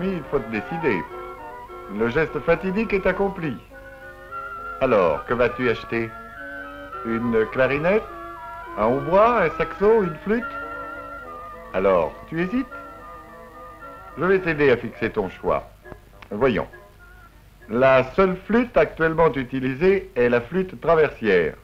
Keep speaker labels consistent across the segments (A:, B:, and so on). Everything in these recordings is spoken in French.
A: ami, il faut te décider. Le geste fatidique est accompli. Alors, que vas-tu acheter? Une clarinette? Un hautbois? Un saxo? Une flûte? Alors, tu hésites? Je vais t'aider à fixer ton choix. Voyons. La seule flûte actuellement utilisée est la flûte traversière.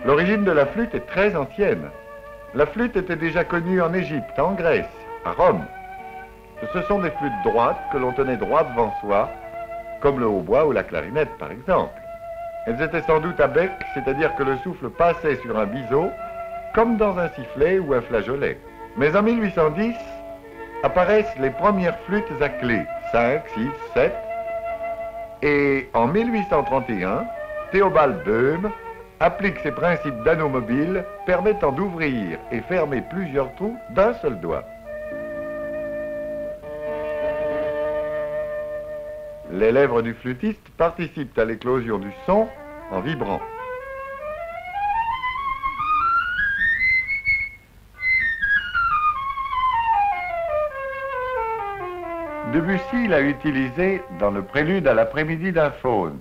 A: L'origine de la flûte est très ancienne. La flûte était déjà connue en Égypte, en Grèce, à Rome. Ce sont des flûtes droites que l'on tenait droit devant soi, comme le hautbois ou la clarinette par exemple. Elles étaient sans doute à bec, c'est-à-dire que le souffle passait sur un biseau, comme dans un sifflet ou un flageolet. Mais en 1810, apparaissent les premières flûtes à clé, 5, 6, 7. Et en 1831, Théobald Böhm applique ses principes d'anneau mobile permettant d'ouvrir et fermer plusieurs trous d'un seul doigt. Les lèvres du flûtiste participent à l'éclosion du son en vibrant. Debussy l'a utilisé dans le prélude à l'après-midi d'un faune.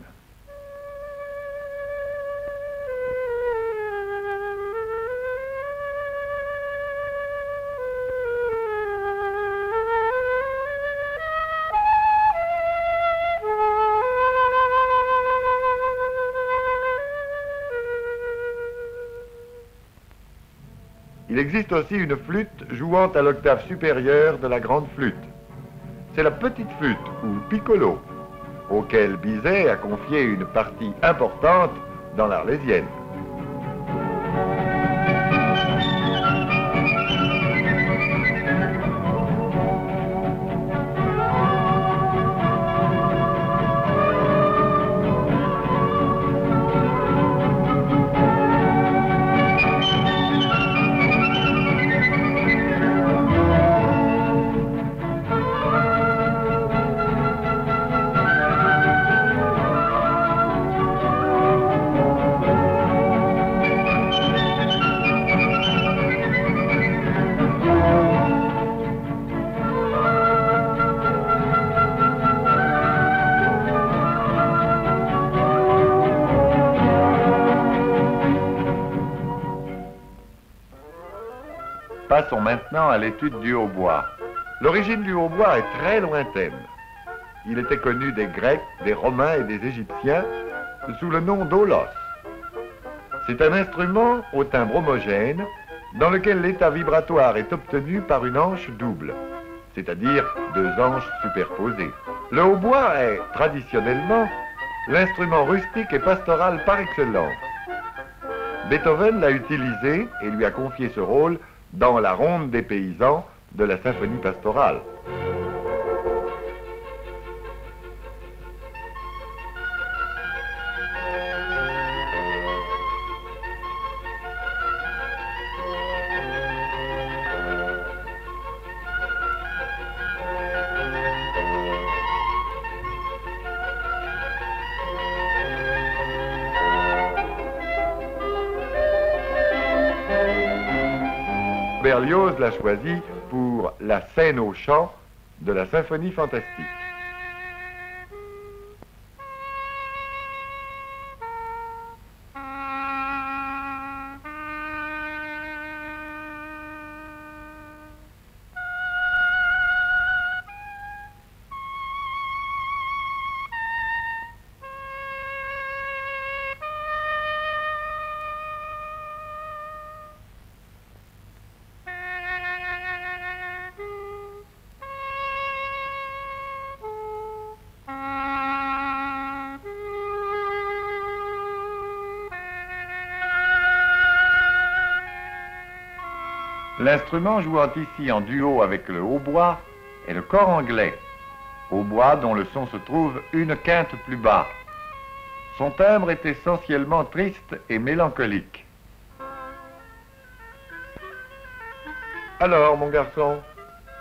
A: Il existe aussi une flûte jouant à l'octave supérieure de la grande flûte. C'est la petite flûte, ou piccolo, auquel Bizet a confié une partie importante dans l'Arlésienne. Passons maintenant à l'étude du hautbois. L'origine du hautbois est très lointaine. Il était connu des Grecs, des Romains et des Égyptiens sous le nom d'aulos. C'est un instrument au timbre homogène dans lequel l'état vibratoire est obtenu par une anche double, c'est-à-dire deux anches superposées. Le hautbois est, traditionnellement, l'instrument rustique et pastoral par excellence. Beethoven l'a utilisé et lui a confié ce rôle dans la ronde des paysans de la symphonie pastorale. Berlioz l'a choisi pour la scène au chant de la symphonie fantastique. L'instrument jouant ici en duo avec le hautbois est le cor anglais, hautbois dont le son se trouve une quinte plus bas. Son timbre est essentiellement triste et mélancolique. Alors, mon garçon,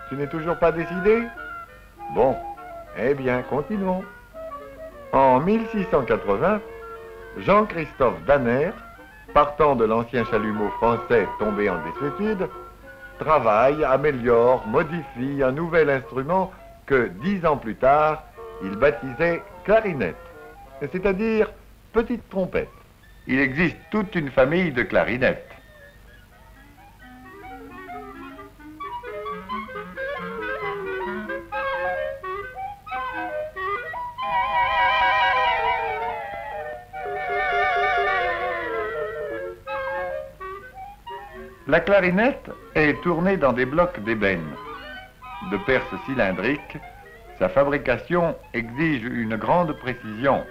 A: tu n'es toujours pas décidé? Bon, eh bien, continuons. En 1680, Jean-Christophe Danner, partant de l'ancien chalumeau français tombé en désuétude, travaille, améliore, modifie un nouvel instrument que 10 ans plus tard, il baptisait clarinette, c'est-à-dire petite trompette. Il existe toute une famille de clarinettes. La clarinette est tournée dans des blocs d'ébène. De perce cylindrique, sa fabrication exige une grande précision.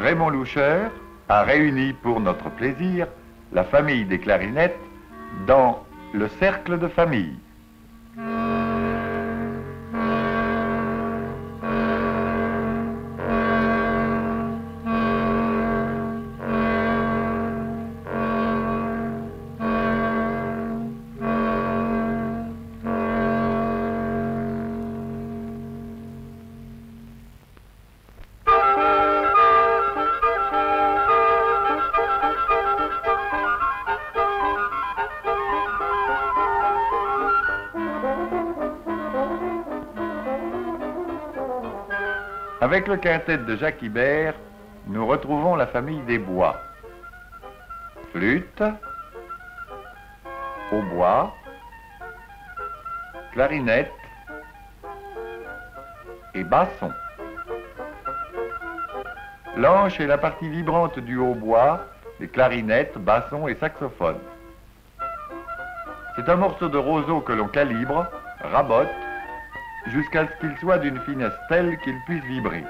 A: Raymond Loucheur a réuni pour notre plaisir la famille des clarinettes dans le cercle de famille. Avec le quintet de Jacques Ibert, nous retrouvons la famille des bois. Flûte, hautbois, clarinette et basson. L'anche est la partie vibrante du hautbois, les clarinettes, bassons et saxophones. C'est un morceau de roseau que l'on calibre, rabote, jusqu'à ce qu'il soit d'une finesse telle qu'il puisse vibrer.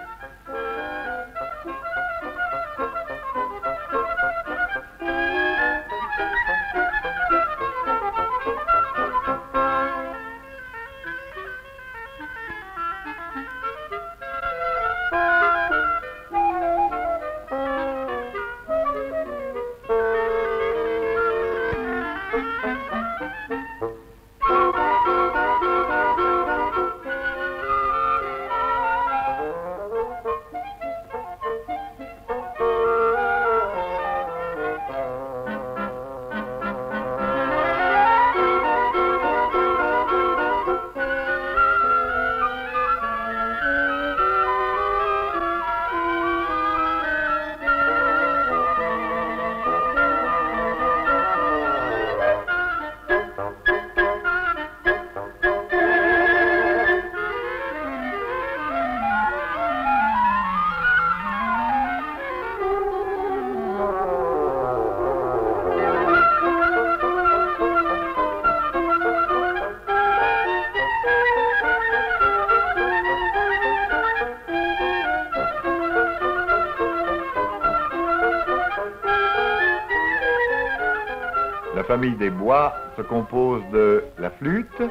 A: famille des bois se compose de la flûte,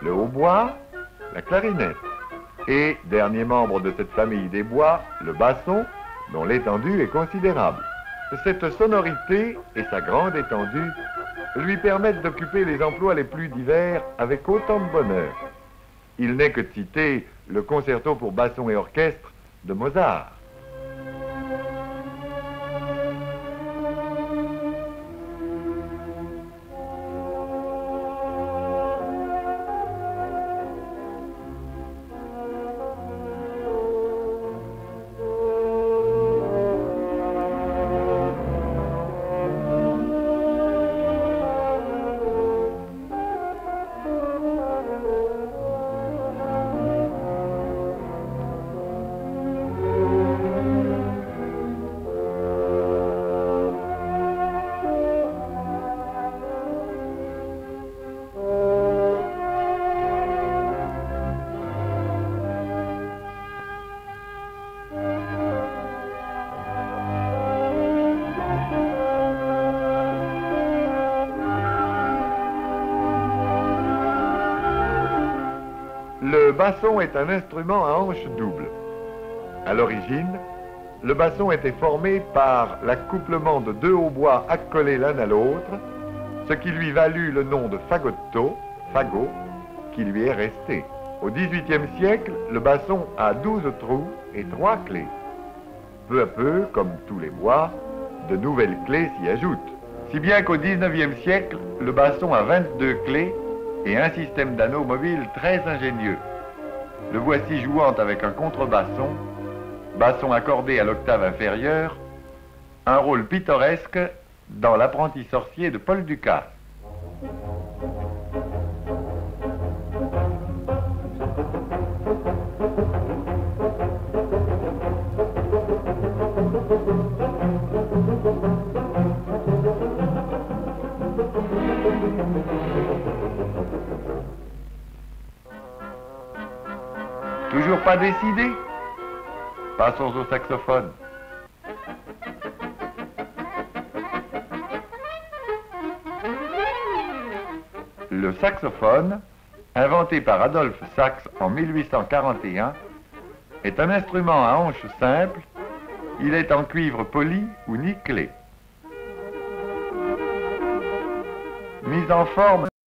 A: le hautbois, la clarinette. Et, dernier membre de cette famille des bois, le basson, dont l'étendue est considérable. Cette sonorité et sa grande étendue lui permettent d'occuper les emplois les plus divers avec autant de bonheur. Il n'est que de citer le concerto pour basson et orchestre de Mozart. Le basson est un instrument à hanche double. À l'origine, le basson était formé par l'accouplement de deux hautbois accolés l'un à l'autre, ce qui lui valut le nom de fagotto, fagot, qui lui est resté. Au XVIIIe siècle, le basson a 12 trous et 3 clés. Peu à peu, comme tous les bois, de nouvelles clés s'y ajoutent. Si bien qu'au XIXe siècle, le basson a 22 clés et un système d'anneaux mobiles très ingénieux. Le voici jouant avec un contrebasson, basson accordé à l'octave inférieure, un rôle pittoresque dans l'apprenti sorcier de Paul Dukas. Toujours pas décidé? Passons au saxophone. Le saxophone, inventé par Adolphe Sax en 1841, est un instrument à hanche simple. Il est en cuivre poli ou nickelé. Mise en forme